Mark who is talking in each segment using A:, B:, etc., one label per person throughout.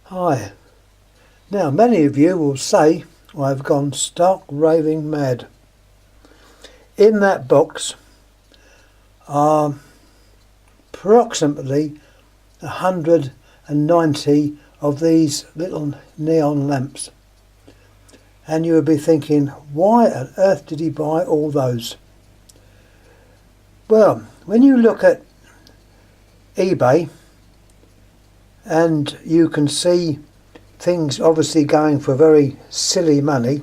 A: Hi. Now, many of you will say I've gone stark raving mad. In that box are approximately 190 of these little neon lamps. And you would be thinking, why on earth did he buy all those? Well, when you look at eBay and you can see things obviously going for very silly money,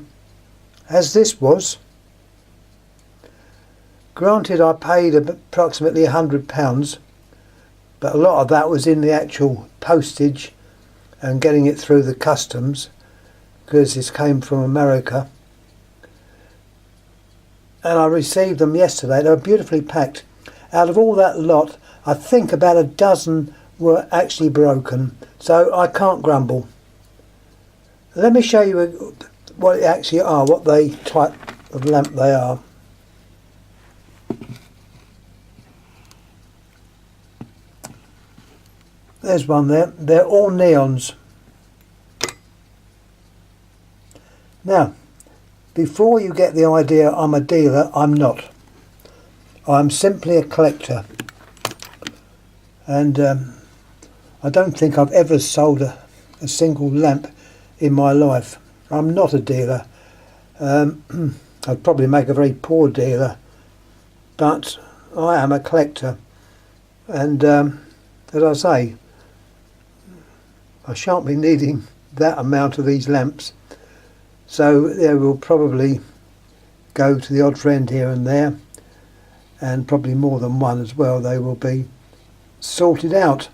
A: as this was. Granted, I paid approximately £100, but a lot of that was in the actual postage and getting it through the customs, because this came from America. And I received them yesterday. They were beautifully packed. Out of all that lot, I think about a dozen were actually broken, so I can't grumble. Let me show you what they actually are, what they type of lamp they are. There's one there. They're all neons. Now, before you get the idea I'm a dealer, I'm not. I'm simply a collector. And I don't think I've ever sold a single lamp in my life. I'm not a dealer. I'd probably make a very poor dealer, but I am a collector. And as I say, I shan't be needing that amount of these lamps, so they will probably go to the odd friend here and there, and probably more than one as well. They will be sorted out.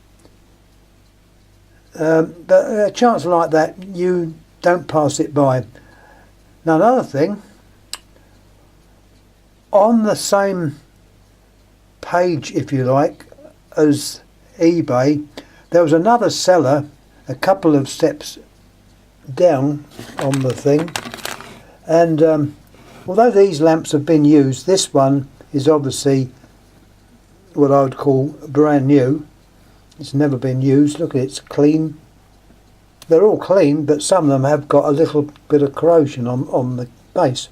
A: But a chance like that, you don't pass it by. Now, another thing, on the same page, if you like, as eBay, there was another seller a couple of steps down on the thing, and although these lamps have been used, this one is obviously what I would call brand new. It's never been used. Look at it, it's clean. They're all clean, but some of them have got a little bit of corrosion on the base.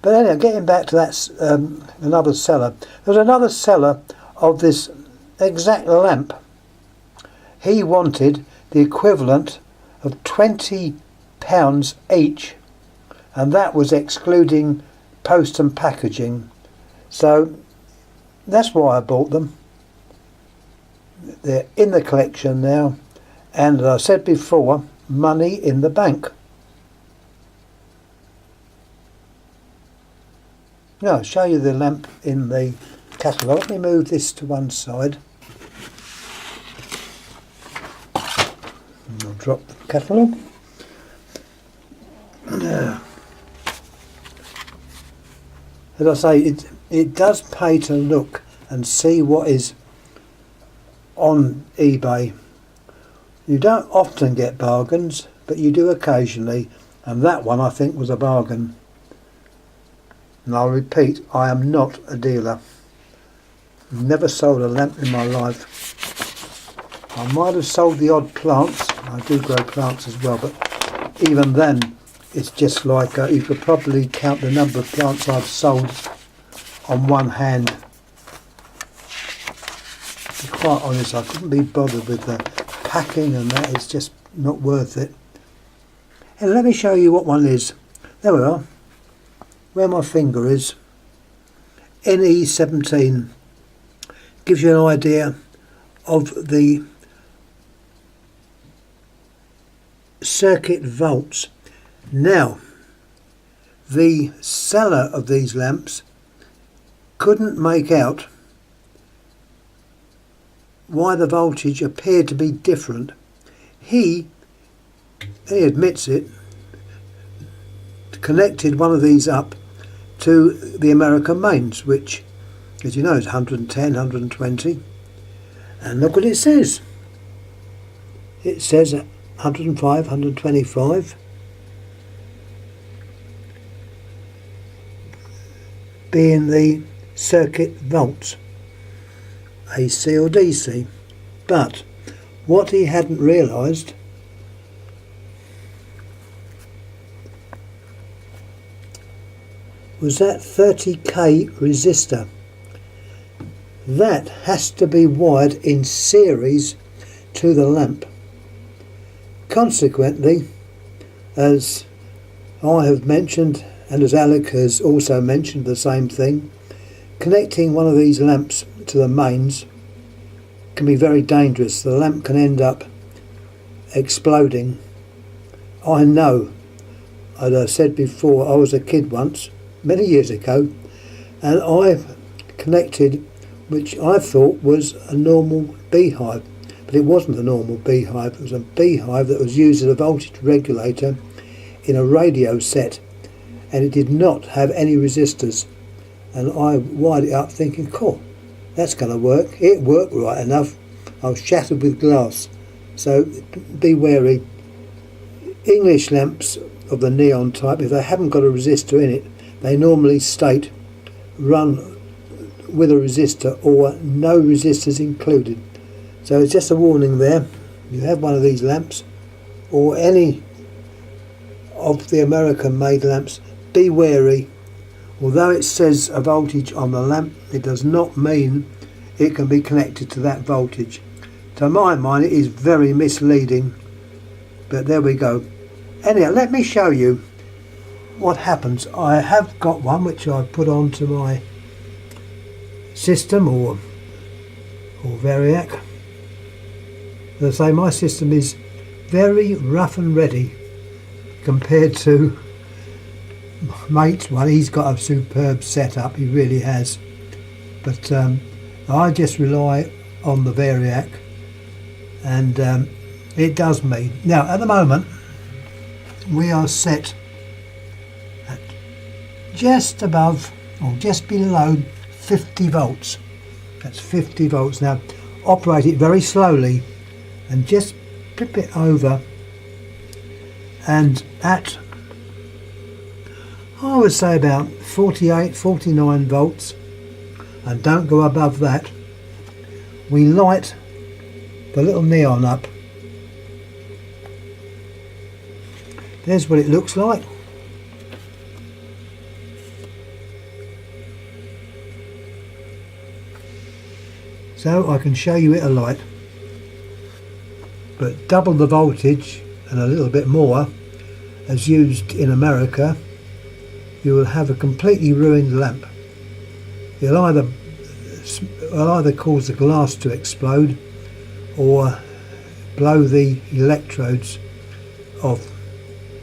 A: But anyway, getting back to that, another seller. There's another seller of this exact lamp. He wanted the equivalent of £20 each, and that was excluding post and packaging. So that's why I bought them. They're in the collection now, and as I said before, money in the bank. Now I'll show you the lamp in the catalogue. Let me move this to one side. And I'll drop the catalogue. Now, as I say, it does pay to look and see what is on eBay. You don't often get bargains, but you do occasionally, and that one I think was a bargain. And I'll repeat, I am not a dealer. Never sold a lamp in my life. I might have sold the odd plants. I do grow plants as well, but even then it's just like you could probably count the number of plants I've sold on one hand. To be quite honest, I couldn't be bothered with the packing, and that is just not worth it. And let me show you what one is. There we are, where my finger is. NE17 gives you an idea of the circuit volts. Now, the seller of these lamps couldn't make out why the voltage appeared to be different. He admits it, connected one of these up to the American mains, which, as you know, is 110, 120. And look what it says. It says 105, 125. Being the circuit volts, AC or DC. But what he hadn't realised was that 30k resistor. That has to be wired in series to the lamp. Consequently, as I have mentioned, and as Alec has also mentioned the same thing, connecting one of these lamps to the mains can be very dangerous. The lamp can end up exploding. I know, as I said before, I was a kid once, many years ago, and I connected, which I thought was a normal beehive, but it wasn't a normal beehive. It was a beehive that was used as a voltage regulator in a radio set, and it did not have any resistors. And I wired it up thinking, cool, that's going to work. It worked right enough. I was shattered with glass. So be wary. English lamps of the neon type, if they haven't got a resistor in it, they normally state run with a resistor or no resistors included. So it's just a warning there. You have one of these lamps or any of the American made lamps, be wary. Although it says a voltage on the lamp, it does not mean it can be connected to that voltage. To my mind, it is very misleading, but there we go. Anyhow, let me show you what happens. I have got one which I put onto my system or Variac. As I say, my system is very rough and ready compared to mate's one. He's got a superb setup, he really has, but I just rely on the Variac, and it does me. Now at the moment we are set at just above or just below 50 volts. That's 50 volts. Now operate it very slowly and just flip it over, and at, I would say, about 48, 49 volts, and don't go above that, we light the little neon up. There's what it looks like. So I can show you it alight, but double the voltage and a little bit more as used in America, you will have a completely ruined lamp. It'll either cause the glass to explode or blow the electrodes off,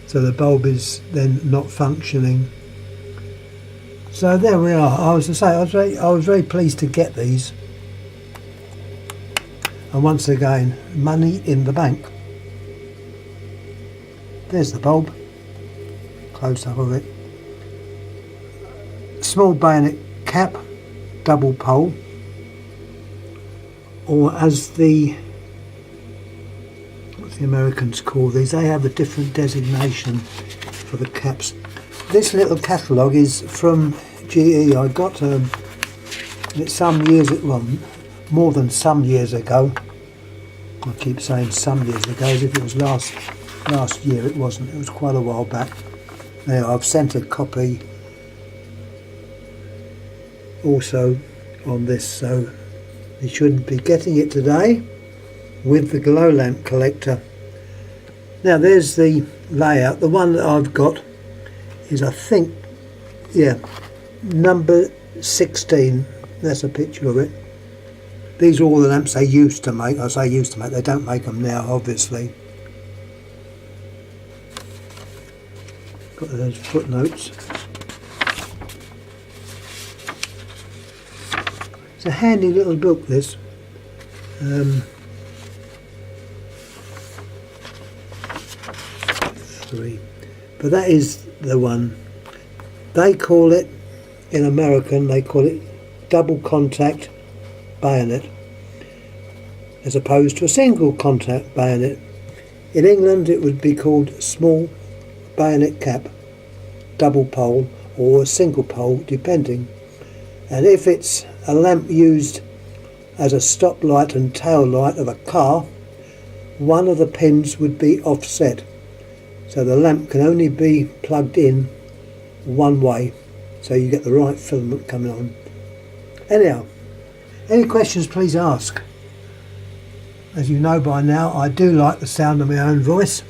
A: so the bulb is then not functioning. So there we are. I was very pleased to get these, and once again, money in the bank. There's the bulb, close up of it. Small bayonet cap, double pole, or as the, what's the Americans call these? They have a different designation for the caps. This little catalogue is from GE. I got it some years, well, more than some years ago. I keep saying some years ago, as if it was last year. It wasn't. It was quite a while back. Now I've sent a copy also on this, so you shouldn't be getting it today, with the glow lamp collector. Now there's the layout. The one that I've got is, I think, yeah, number 16. That's a picture of it. These are all the lamps they used to make. I say used to make, they don't make them now, obviously. Got those footnotes. It's a handy little book, this. Three. But that is the one. They call it, in American, they call it double contact bayonet, as opposed to a single contact bayonet. In England it would be called small bayonet cap, double pole, or single pole, depending. And if it's a lamp used as a stoplight and tail light of a car, one of the pins would be offset, so the lamp can only be plugged in one way. so you get the right filament coming on. Anyhow, any questions please ask. As you know by now, I do like the sound of my own voice,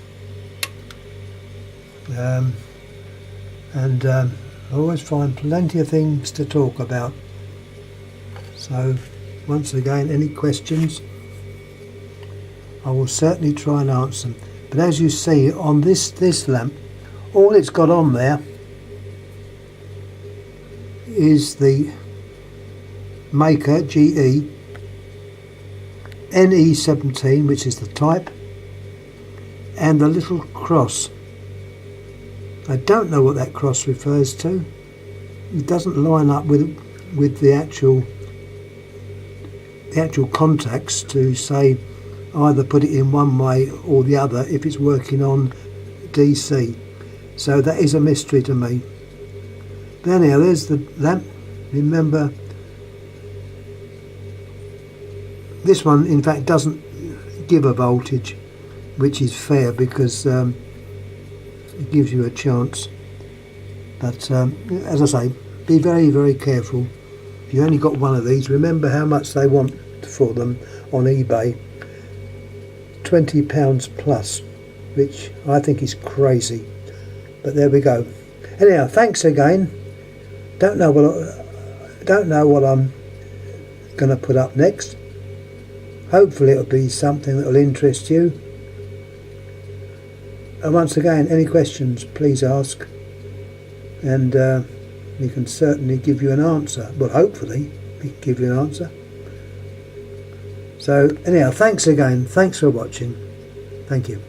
A: and I always find plenty of things to talk about. So once again, any questions, I will certainly try and answer them. But as you see on this lamp, all it's got on there is the maker GE NE17, which is the type, and the little cross. I don't know what that cross refers to. It doesn't line up with the actual contacts to say either put it in one way or the other if it's working on DC. So that is a mystery to me. But anyhow, there's the lamp. Remember, this one in fact doesn't give a voltage, which is fair because it gives you a chance. But as I say, be very, very careful. If you only got one of these, remember how much they want for them on eBay. £20 plus, which I think is crazy. But there we go. Anyhow, thanks again. Don't know what I'm going to put up next. Hopefully it'll be something that will interest you. And once again, any questions, please ask, and we can certainly give you an answer. Well, hopefully we can give you an answer. So anyhow, thanks again. Thanks for watching. Thank you.